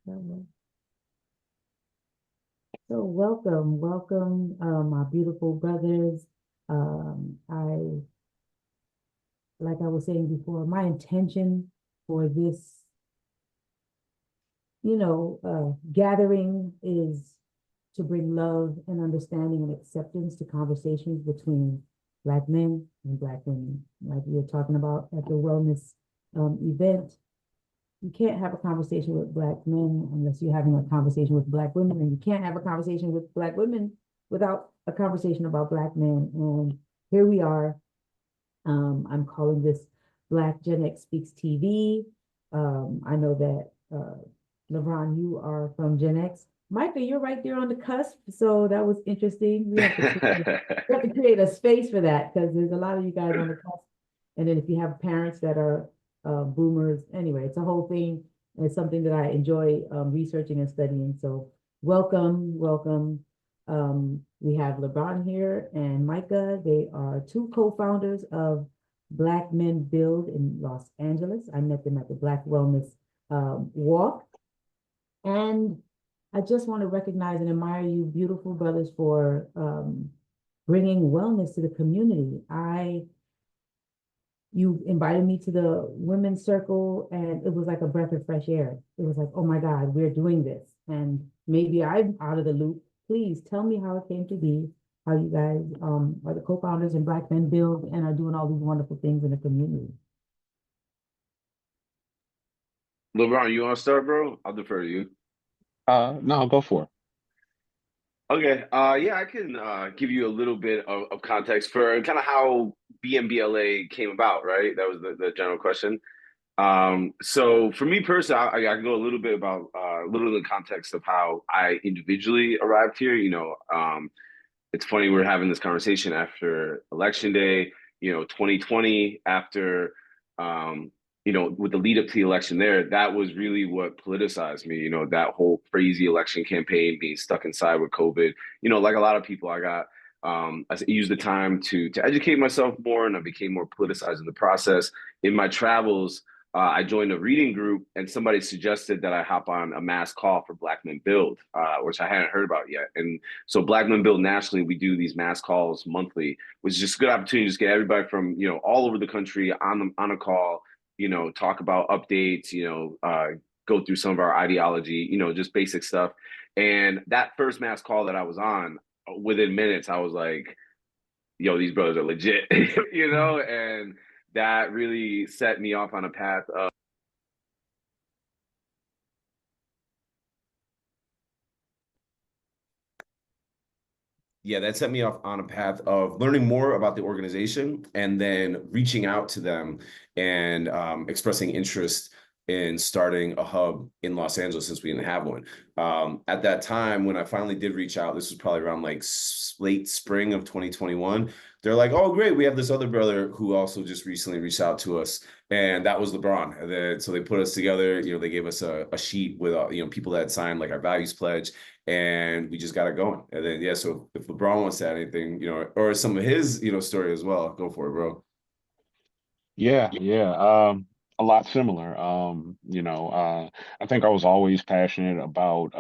So welcome, my beautiful brothers. I, like I was saying before, my intention for this, gathering is to bring love and understanding and acceptance to conversations between Black men and Black women. Like we were talking about at the wellness event, you can't have a conversation with Black men unless you're having a conversation with Black women, and you can't have a conversation with Black women without a conversation about Black men. And here we are. I'm calling this Black Gen X Speaks TV. I know that LeBron, you are from Gen X. Micah, you're right there on the cusp, so that was interesting. We have to create a space for that because there's a lot of you guys on the cusp. And then if you have parents that are boomers, anyway, it's a whole thing. It's something that I enjoy researching and studying. So welcome. We have LeBron here and Micah. They are two co-founders of Black Men Build in Los Angeles. I met them at the Black Wellness Walk. And I just want to recognize and admire you, beautiful brothers, for bringing wellness to the community. You invited me to the women's circle, and it was like a breath of fresh air. It was like, oh my God, we're doing this. And maybe I'm out of the loop. Please tell me how it came to be, how you guys are the co-founders in Black Men Build and are doing all these wonderful things in the community. LeBron, you want to start, bro? I'll defer to you. No, go for it. Okay. Yeah, I can give you a little bit of context for kind of how BMBLA came about, right? That was the general question. So for me personally, I can go a little bit about a little of the context of how I individually arrived here. It's funny we're having this conversation after election day, 2020, after with the lead up to the election there, that was really what politicized me, that whole crazy election campaign, being stuck inside with COVID. Like a lot of people, I used the time to educate myself more, and I became more politicized in the process. In my travels, I joined a reading group, and somebody suggested that I hop on a mass call for Black Men Build, which I hadn't heard about yet. And so Black Men Build nationally, we do these mass calls monthly, which is just a good opportunity to just get everybody from all over the country on a call, talk about updates, go through some of our ideology, just basic stuff. And that first mass call that I was on, within minutes, I was like, yo, these brothers are legit, and that really set me off on a path of yeah, that set me off on a path of learning more about the organization and then reaching out to them and expressing interest in starting a hub in Los Angeles since we didn't have one. At that time, when I finally did reach out, this was probably around like late spring of 2021. They're like, "Oh, great, we have this other brother who also just recently reached out to us," and that was LeBron. And then so they put us together. They gave us a sheet with people that had signed like our values pledge, and we just got it going. And then yeah, so if LeBron wants to add anything, or some of his story as well, go for it, bro. Yeah. A lot similar. I think I was always passionate about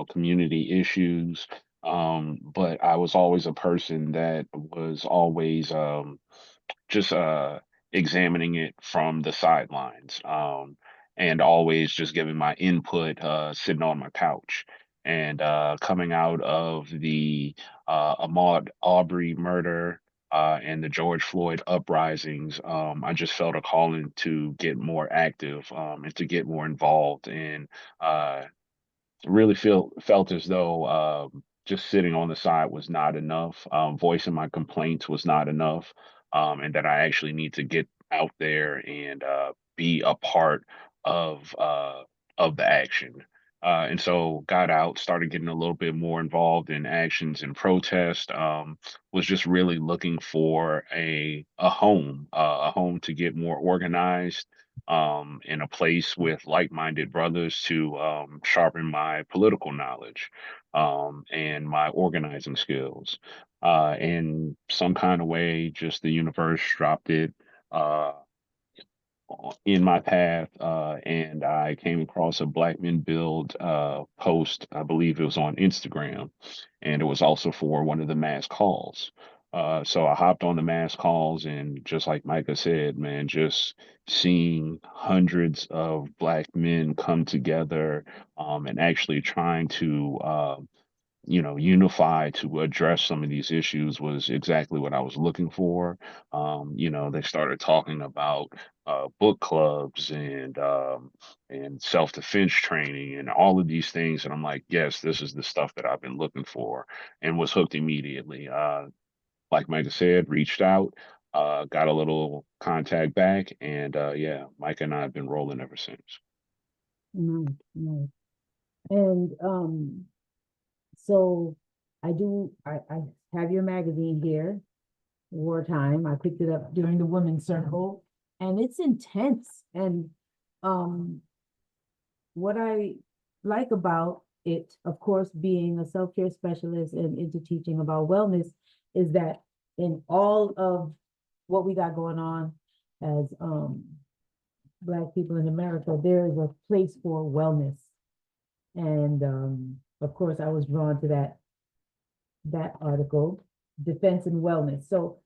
community issues. But I was always a person that was always just examining it from the sidelines. And always just giving my input, sitting on my couch. And coming out of the Ahmaud Arbery murder, and the George Floyd uprisings, I just felt a calling to get more active, and to get more involved, and uh, really felt as though just sitting on the side was not enough. Voicing my complaints was not enough, and that I actually need to get out there and be a part of the action. And so got out, started getting a little bit more involved in actions and protest. Was just really looking for a home to get more organized, in a place with like-minded brothers to sharpen my political knowledge, and my organizing skills. In some kind of way, just the universe dropped it. Uh, in my path, and I came across a Black Men Build post. I believe it was on Instagram, and it was also for one of the mass calls. So I hopped on the mass calls, and just like Micah said, man, just seeing hundreds of Black men come together, and actually trying to unify to address some of these issues was exactly what I was looking for. They started talking about book clubs and self-defense training and all of these things, and I'm like, yes, this is the stuff that I've been looking for, and was hooked immediately. Like Micah said, reached out, got a little contact back, and yeah, Micah and I have been rolling ever since. Nice, nice. And so I have your magazine here, Wartime. I picked it up during the Women's Circle, and it's intense. And um, what I like about it, of course, being a self-care specialist and into teaching about wellness, is that in all of what we got going on as Black people in America, there is a place for wellness. And of course, I was drawn to that article, defense and wellness. So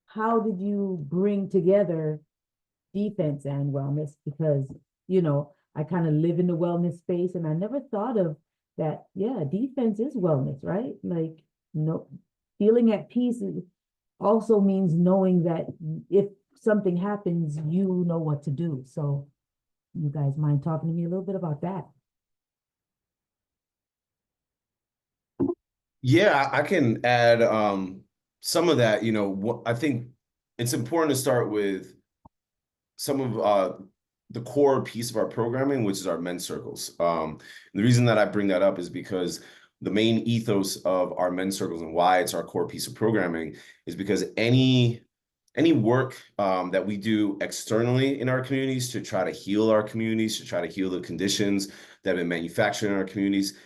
how did you bring together defense and wellness? Because, I kind of live in the wellness space, and I never thought of that. Yeah, defense is wellness, right? Like, no, feeling at peace also means knowing that if something happens, you know what to do. So you guys mind talking to me a little bit about that? Yeah, I can add some of that. I think it's important to start with some of the core piece of our programming, which is our men's circles. The reason that I bring that up is because the main ethos of our men's circles and why it's our core piece of programming is because any work that we do externally in our communities to try to heal our communities, to try to heal the conditions that have been manufactured in our communities,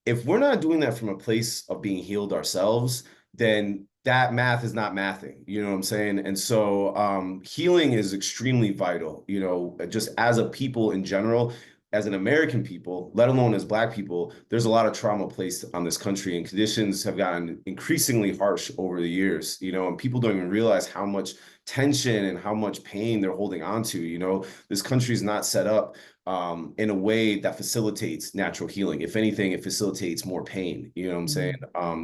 if we're not doing that from a place of being healed ourselves, then that math is not mathing. You know what I'm saying? And so healing is extremely vital, just as a people in general, as an American people, let alone as Black people. There's a lot of trauma placed on this country, and conditions have gotten increasingly harsh over the years, and people don't even realize how much tension and how much pain they're holding on to. This country is not set up in a way that facilitates natural healing. If anything, it facilitates more pain. You know what I'm saying?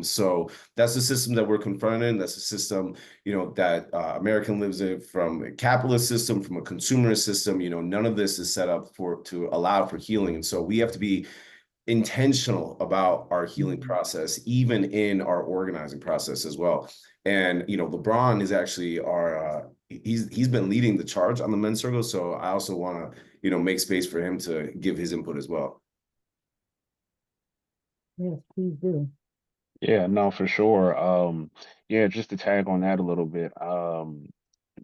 So that's the system that we're confronting. That's the system, that American lives in, from a capitalist system, from a consumerist system. None of this is set up to allow for healing. And so we have to be intentional about our healing process, even in our organizing process as well. And LeBron is actually our he's been leading the charge on the men's circle. So I also want to make space for him to give his input as well. Yes, please do. Yeah, no, for sure. Yeah, just to tag on that a little bit,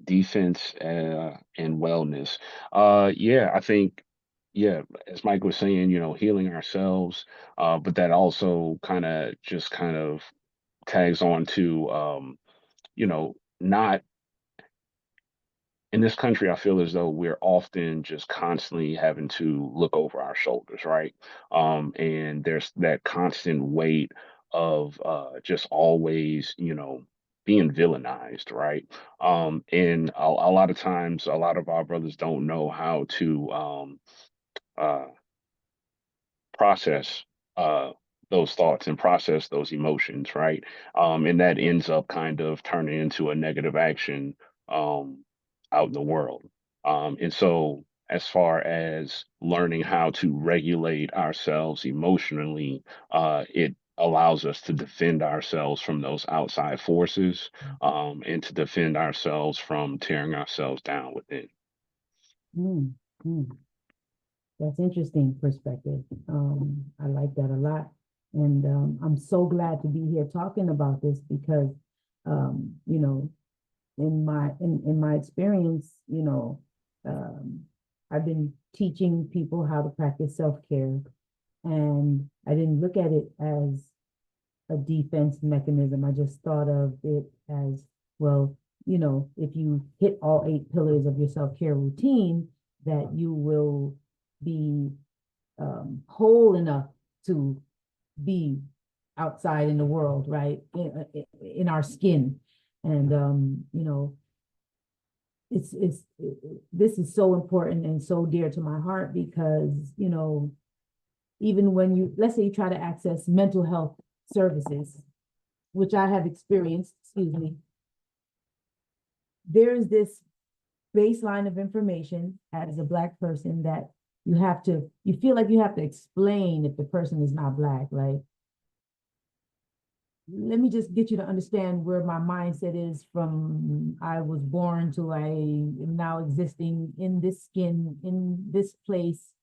defense and wellness. Yeah, I think, yeah, as Mike was saying, healing ourselves, but that also kind of tags on to, not in this country, I feel as though we're often just constantly having to look over our shoulders, right? And there's that constant weight of just always, being villainized, right? And a lot of times, a lot of our brothers don't know how to uh, process those thoughts and process those emotions, right? And that ends up kind of turning into a negative action um, out in the world. And so, as far as learning how to regulate ourselves emotionally, it allows us to defend ourselves from those outside forces, and to defend ourselves from tearing ourselves down within. Mm, mm. That's interesting perspective. I like that a lot. And I'm so glad to be here talking about this because, in my experience, I've been teaching people how to practice self-care, and I didn't look at it as a defense mechanism. I just thought of it as, well, you know, if you hit all 8 pillars of your self-care routine, that you will be whole enough to be outside in the world, right? In our skin. And you know, this is so important and so dear to my heart because, you know, even when you, let's say you try to access mental health services, which I have experienced, excuse me, there's this baseline of information as a Black person that you feel like you have to explain if the person is not Black. Like, let me just get you to understand where my mindset is from I was born to I am now existing in this skin, in this place,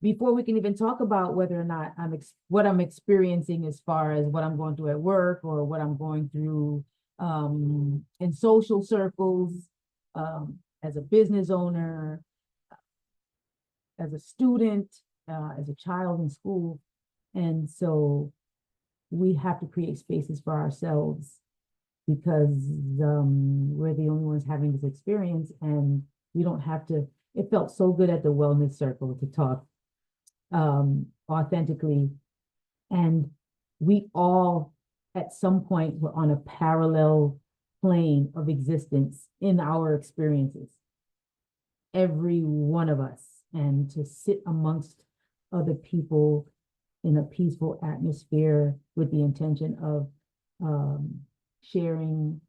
before we can even talk about whether or not what I'm experiencing as far as what I'm going through at work or what I'm going through in social circles, as a business owner, as a student, as a child in school. And so we have to create spaces for ourselves because we're the only ones having this experience, and we don't have to. It felt so good at the wellness circle to talk authentically, and we all at some point were on a parallel plane of existence in our experiences, every one of us, and to sit amongst other people in a peaceful atmosphere with the intention of sharing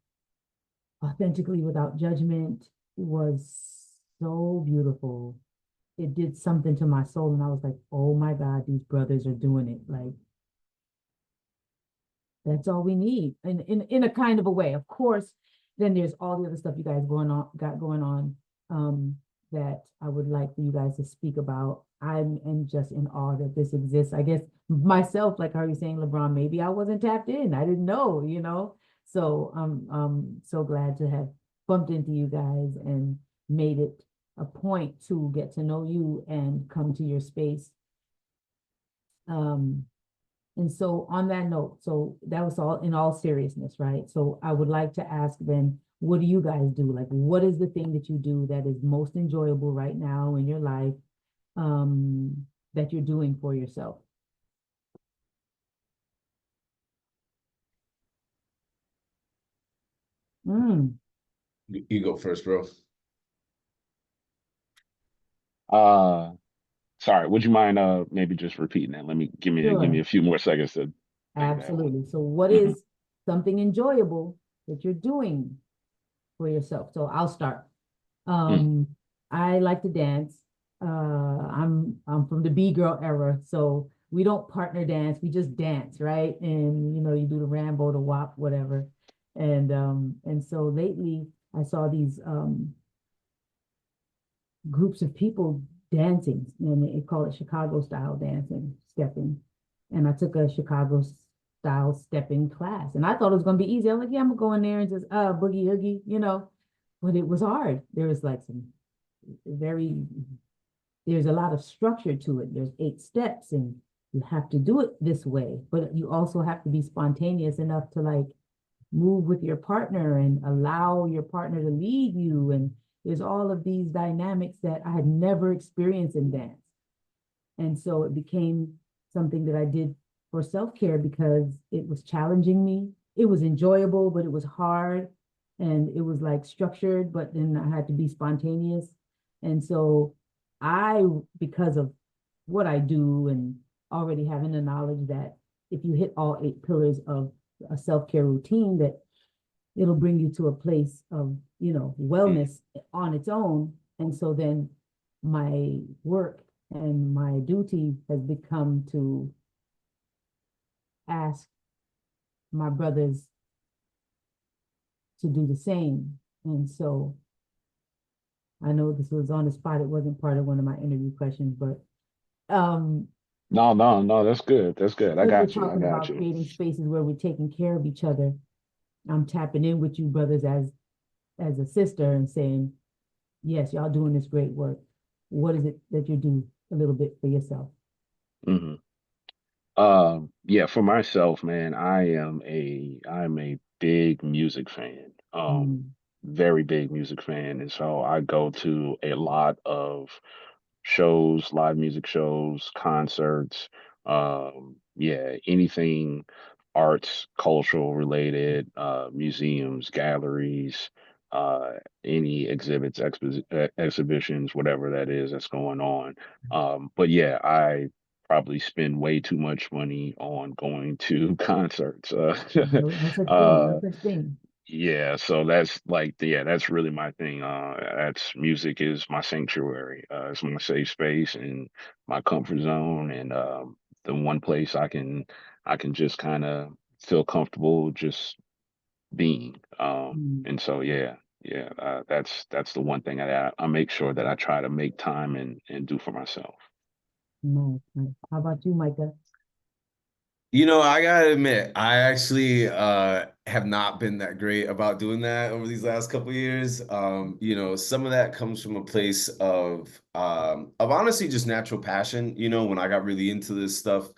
authentically without judgment was so beautiful. It did something to my soul, and I was like, oh my God, these brothers are doing it. Like, that's all we need in a kind of a way. Of course, then there's all the other stuff you guys got going on that I would like for you guys to speak about. I'm just in awe that this exists. I guess myself, like how you're saying, LeBron, maybe I wasn't tapped in. I didn't know, you know. So I'm so glad to have bumped into you guys and made it a point to get to know you and come to your space. And so on that note, so that was all in all seriousness, right? So I would like to ask then, what do you guys do? Like, what is the thing that you do that is most enjoyable right now in your life, that you're doing for yourself? Mm, You go first, bro. Sorry, would you mind maybe just repeating that? Give me sure, a few more seconds to think that one. absolutely. So what Mhm. is something enjoyable that you're doing for yourself? So I'll start. Mm. I like to dance. I'm from the B-girl era, so we don't partner dance, we just dance, right? And you know, you do the Rambo, the WAP, whatever. And so lately I saw these groups of people dancing, and they call it Chicago style dancing, stepping. And I took a Chicago style stepping class, and I thought it was gonna be easy. I'm like, yeah, I'm gonna go in there and just boogie oogie, you know. But it was hard. There was like some very there's a lot of structure to it. There's 8 steps, and you have to do it this way, but you also have to be spontaneous enough to like move with your partner and allow your partner to lead you. And there's all of these dynamics that I had never experienced in dance. And so it became something that I did for self-care because it was challenging me. It was enjoyable, but it was hard, and it was like structured, but then I had to be spontaneous. And so because of what I do and already having the knowledge that if you hit all 8 pillars of a self-care routine, that it'll bring you to a place of, you know, wellness on its own. And so then my work and my duty has become to ask my brothers to do the same. And so I know this was on the spot. It wasn't part of one of my interview questions, but No, that's good. That's good. I as we're got you. I talking got about you. creating spaces where we're taking care of each other, I'm tapping in with you brothers as a sister and saying, yes, y'all doing this great work. What is it that you do a little bit for yourself? Hmm. Yeah, for myself, man, I'm a big music fan. Um, very big music fan, and so I go to a lot of shows, live music shows, concerts, yeah, anything arts, cultural related, museums, galleries, uh, any exhibits, exhibitions, whatever that is that's going on. But yeah, I probably spend way too much money on going to concerts. No, no such thing, no uh, such thing. yeah, so that's like, yeah, that's really my thing. That's music is my sanctuary. It's my safe space and my comfort zone, and the one place I can just kind of feel comfortable just being. Mm, And so yeah, yeah, that's the one thing I make sure that I try to make time and do for myself. nice, nice. How about you, Micah? You know, I gotta admit, I actually have not been that great about doing that over these last couple of years. You know, some of that comes from a place of honestly just natural passion. You know, when I got really into this stuff,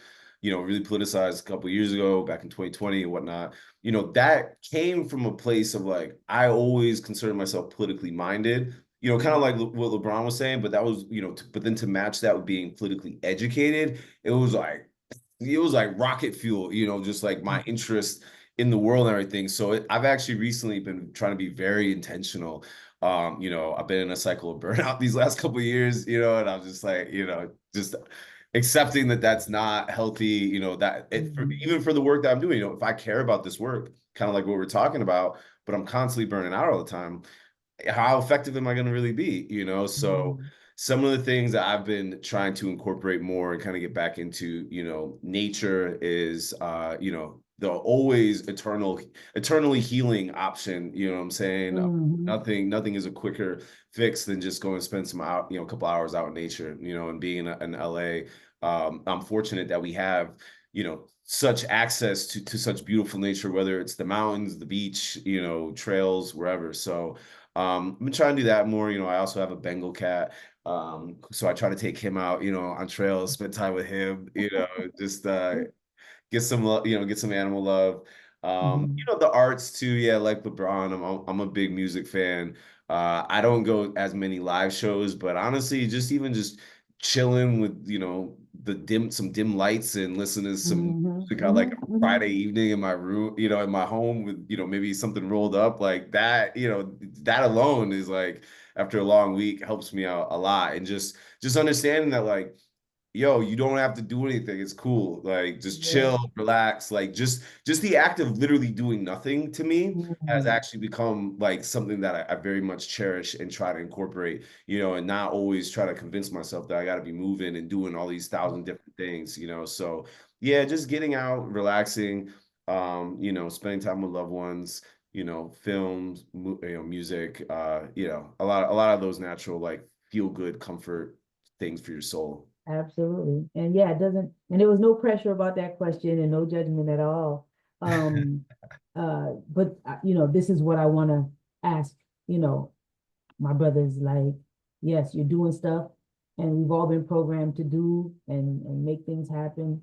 you know, really politicized a couple of years ago, back in 2020 and whatnot, you know, that came from a place of like, I always considered myself politically minded. You know, kind of like what LeBron was saying, but that was, you know, but then to match that with being politically educated, it was like rocket fuel, you know, just like my interest in the world and everything. So I've actually recently been trying to be very intentional. You know, I've been in a cycle of burnout these last couple of years, you know, and I'm just like, you know, just accepting that that's not healthy, you know, that even for the work that I'm doing, you know, if I care about this work, kind of like what we're talking about, but I'm constantly burning out all the time, how effective am I going to really be? You know, so Mhm. some of the things that I've been trying to incorporate more and kind of get back into, you know, nature is, you know, the always eternally healing option. You know what I'm saying? Mhm. Nothing is a quicker fix than just going and spend some out, you know, a couple hours out in nature, you know, and being in LA. I'm fortunate that we have, you know, such access to such beautiful nature, whether it's the mountains, the beach, you know, trails, wherever. So, I've been trying to do that more. You know, I also have a Bengal cat. So I try to take him out, you know, on trails, spend time with him, you know, just get some love, you know, get some animal love. You Mhm. know, the arts too, yeah, like LeBron, I'm a big music fan. I don't go as many live shows, but honestly, just even just chilling with, you know, some dim lights and listen to some Mhm. music on like Mhm. a Mhm. Friday evening in my room, you know, in my home with, you know, maybe something rolled up like that, you know, that alone is like after a long week helps me out a lot. And just understanding that like, yo, you don't have to do anything. It's cool. Like just Yeah. chill, relax. Like just the act of literally doing nothing to me has Mhm. actually become like something that I very much cherish and try to incorporate, you know, and not always try to convince myself that I got to be moving and doing all these thousand different things, you know. So yeah, just getting out, relaxing, you know, spending time with loved ones, you know, films, you know, music, you know, a lot of those natural like feel good comfort things for your soul. Absolutely. And yeah, it doesn't, and there was no pressure about that question and no judgment at all. Um, but you know, this is what I want to ask, you know, my brother's like, yes, you're doing stuff and we've all been programmed to do and make things happen.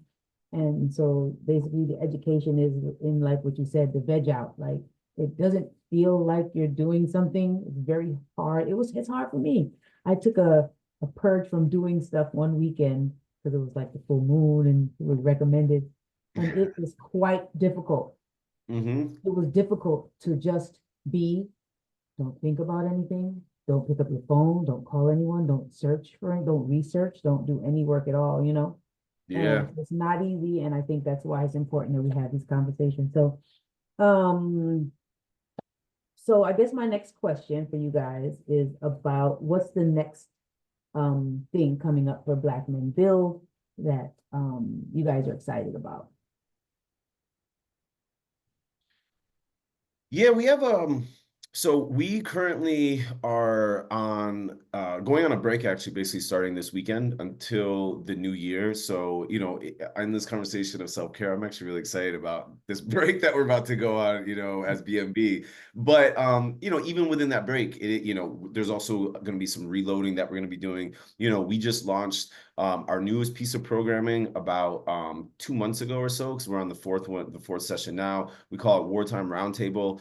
And so basically the education is in like what you said, the veg out. Like it doesn't feel like you're doing something. It's very hard. It's hard for me. I took a purge from doing stuff one weekend because it was like the full moon and it was recommended. And it was quite difficult. Mm-hmm. It was difficult to just be, don't think about anything. Don't pick up your phone. Don't call anyone. Don't search for it. Don't research. Don't do any work at all, you know? And Yeah. it's not easy. And I think that's why it's important that we have these conversations. Um, so I guess my next question for you guys is about what's the next thing coming up for Black Men Build that you guys are excited about. Yeah, we have so we currently are on going on a break actually basically starting this weekend until the new year. So, you know, in this conversation of self-care, I'm actually really excited about this break that we're about to go on, you know, as BMB. But you know, even within that break, you know, there's also going to be some reloading that we're going to be doing. You know, we just launched our newest piece of programming about 2 months ago or so, because we're on the fourth session now. We call it Wartime Roundtable.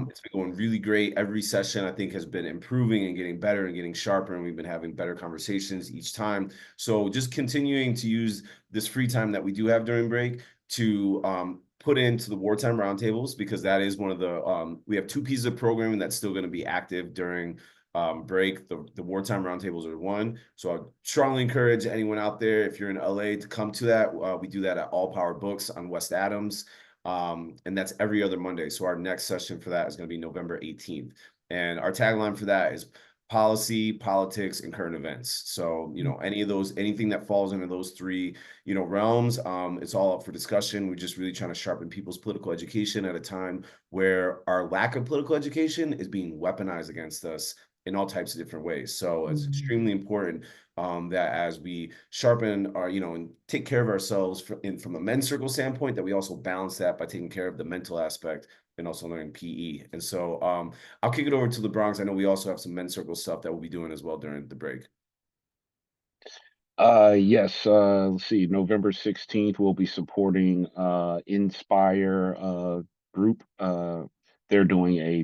It's been going really great. Every session I think has been improving and getting better and getting sharper, and we've been having better conversations each time. So just continuing to use this free time that we do have during break to put into the Wartime Roundtables, because that is one of the we have 2 pieces of programming that's still going to be active during break. The Wartime Roundtables are one. So I strongly encourage anyone out there, if you're in LA, to come to that. We do that at All Power Books on West Adams. And that's every other Monday. So our next session for that is going to be November 18th. And our tagline for that is policy, politics, and current events. So, anything that falls into those 3, realms, it's all up for discussion. We're just really trying to sharpen people's political education at a time where our lack of political education is being weaponized against us in all types of different ways. So it's extremely important that as we sharpen our, and take care of ourselves from a men's circle standpoint, that we also balance that by taking care of the mental aspect and also learning PE. And so I'll kick it over to the Bronx. I know we also have some men's circle stuff that we'll be doing as well during the break. Yes, let's see, November 16th, we'll be supporting Inspire group. They're doing a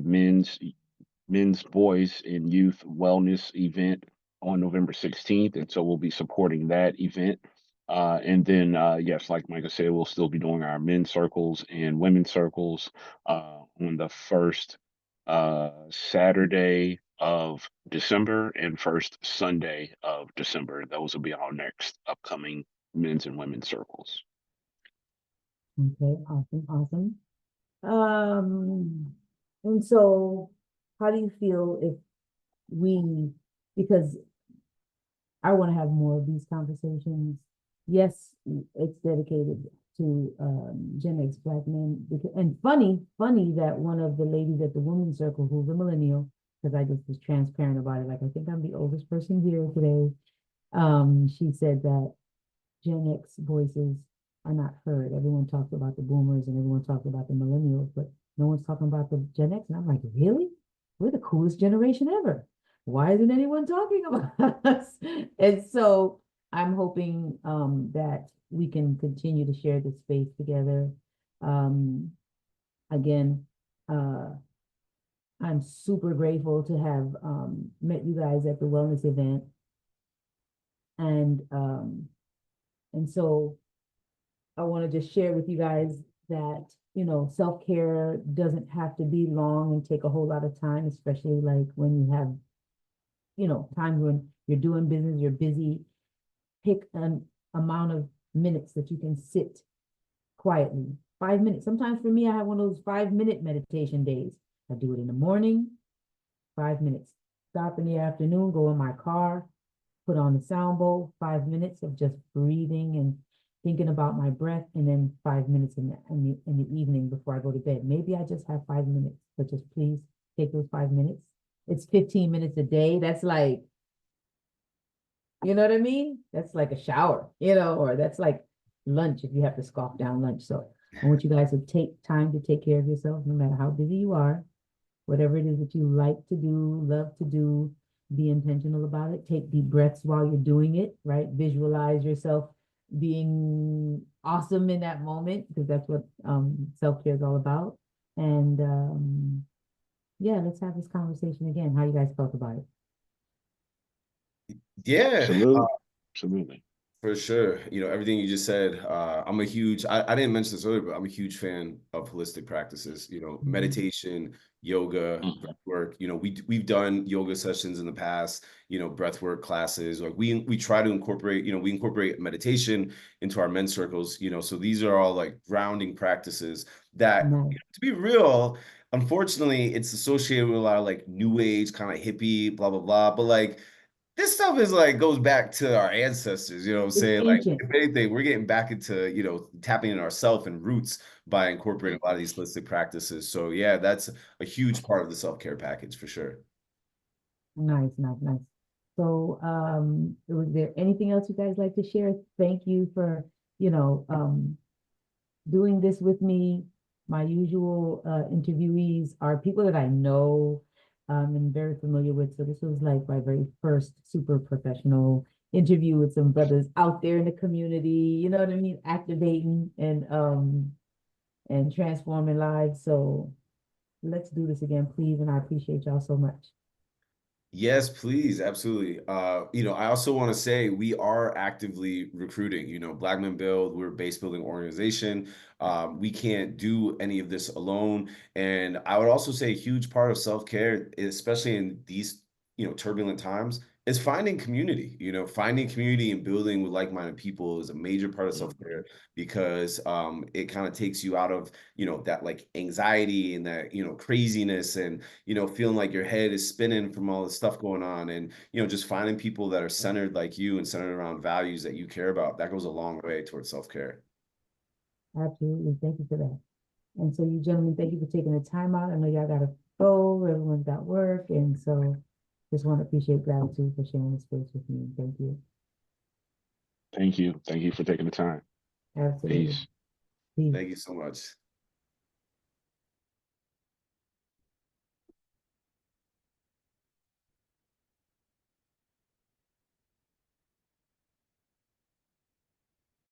men's, boys, and youth wellness event on November 16th, and so we'll be supporting that event. And then, yes, like Micah said, we'll still be doing our men's circles and women's circles on the first Saturday of December and first Sunday of December. Those will be our next upcoming men's and women's circles. Okay, awesome. And so how do you feel if because I want to have more of these conversations. Yes, it's dedicated to Gen X Black men. And funny that one of the ladies at the Women's Circle, who's a millennial, because I just was transparent about it, like I think I'm the oldest person here today. She said that Gen X voices are not heard. Everyone talks about the boomers and everyone talks about the millennials, but no one's talking about the Gen X. And I'm like, really? We're the coolest generation ever. Why isn't anyone talking about us? And so I'm hoping that we can continue to share this space together. Again, I'm super grateful to have met you guys at the wellness event. And so I want to just share with you guys that, self-care doesn't have to be long and take a whole lot of time, especially like when you have, times when you're doing business, you're busy. Pick an amount of minutes that you can sit quietly. 5 minutes. Sometimes for me, I have one of those 5-minute meditation days. I do it in the morning, 5 minutes. Stop in the afternoon, go in my car, put on the sound bowl, 5 minutes of just breathing and thinking about my breath, and then 5 minutes in the evening before I go to bed. Maybe I just have 5 minutes, but just please take those 5 minutes. It's 15 minutes a day. That's like, you know what I mean? That's like a shower, or that's like lunch if you have to scoff down lunch. So I want you guys to take time to take care of yourself, no matter how busy you are. Whatever it is that you like to do, love to do, be intentional about it. Take deep breaths while you're doing it, right? Visualize yourself being awesome in that moment, because that's what self-care is all about. And yeah, let's have this conversation again. How you guys felt about it? Yeah, Absolutely. for sure. Everything you just said, I'm a huge, I didn't mention this earlier, but I'm a huge fan of holistic practices, meditation, yoga, breath work. We've done yoga sessions in the past, breath work classes. Like we try to incorporate, we incorporate meditation into our men's circles, so these are all like grounding practices that, to be real, unfortunately, it's associated with a lot of like new age kind of hippie, blah, blah, blah. But like, this stuff is like goes back to our ancestors, you know what I'm saying? Like, if anything, we're getting back into, tapping in ourself and roots by incorporating a lot of these holistic practices. So yeah, that's a huge part of the self-care package for sure. Nice. So was there anything else you guys like to share? Thank you for, doing this with me. My usual interviewees are people that I know and very familiar with. So this was like my very first super professional interview with some brothers out there in the community, you know what I mean, activating and transforming lives. So let's do this again, please, and I appreciate y'all so much. Yes, please, absolutely. I also want to say we are actively recruiting. Black Men Build, we're a base building organization. We can't do any of this alone. And I would also say a huge part of self-care, especially in these, turbulent times, is finding community. Finding community and building with like-minded people is a major part of self-care because it kind of takes you out of, that like anxiety and that, craziness and feeling like your head is spinning from all the stuff going on and, just finding people that are centered like you and centered around values that you care about. That goes a long way towards self-care. Absolutely. Thank you for that. And so you gentlemen, thank you for taking the time out. I know y'all gotta go, everyone's got work, and so just want to appreciate gratitude for sharing this space with me. Thank you. Thank you. Thank you for taking the time. Absolutely. Peace. Peace. Thank you so much.